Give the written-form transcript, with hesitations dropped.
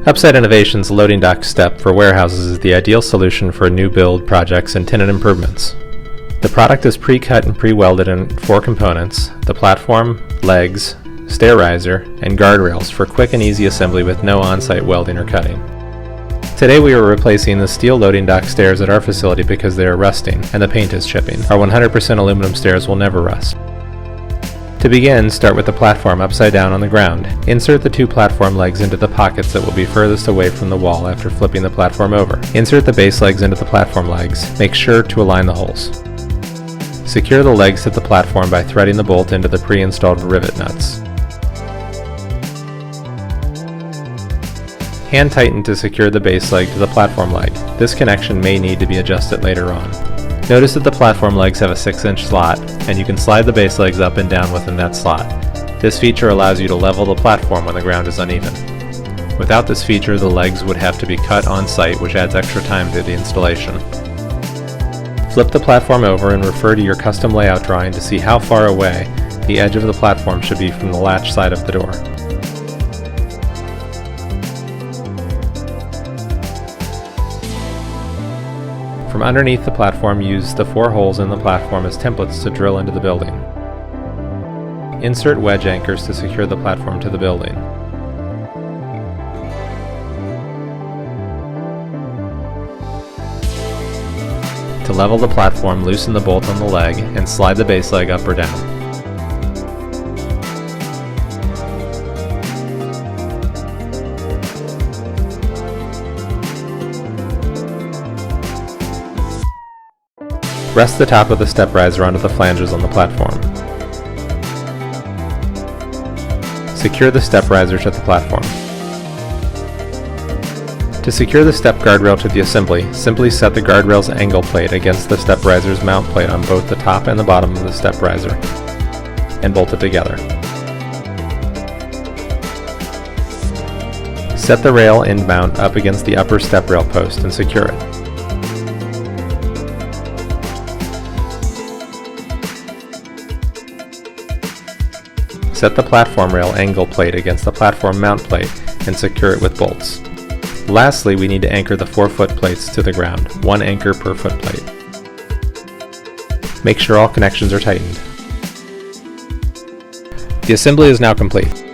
Upside Innovation's loading dock step for warehouses is the ideal solution for new build projects and tenant improvements. The product is pre-cut and pre-welded in 4 components: the platform, legs, stair riser, and guardrails for quick and easy assembly with no on-site welding or cutting. Today we are replacing the steel loading dock stairs at our facility because they are rusting and the paint is chipping. Our 100% aluminum stairs will never rust. To begin, start with the platform upside down on the ground. Insert the 2 platform legs into the pockets that will be furthest away from the wall after flipping the platform over. Insert the base legs into the platform legs. Make sure to align the holes. Secure the legs to the platform by threading the bolt into the pre-installed rivet nuts. Hand tighten to secure the base leg to the platform leg. This connection may need to be adjusted later on. Notice that the platform legs have a 6-inch slot, and you can slide the base legs up and down within that slot. This feature allows you to level the platform when the ground is uneven. Without this feature, the legs would have to be cut on site, which adds extra time to the installation. Flip the platform over and refer to your custom layout drawing to see how far away the edge of the platform should be from the latch side of the door. From underneath the platform, use the 4 holes in the platform as templates to drill into the building. Insert wedge anchors to secure the platform to the building. To level the platform, loosen the bolt on the leg and slide the base leg up or down. Rest the top of the step riser onto the flanges on the platform. Secure the step riser to the platform. To secure the step guardrail to the assembly, simply set the guardrail's angle plate against the step riser's mount plate on both the top and the bottom of the step riser, and bolt it together. Set the rail end mount up against the upper step rail post and secure it. Set the platform rail angle plate against the platform mount plate and secure it with bolts. Lastly, we need to anchor the 4-foot plates to the ground, 1 anchor per foot plate. Make sure all connections are tightened. The assembly is now complete.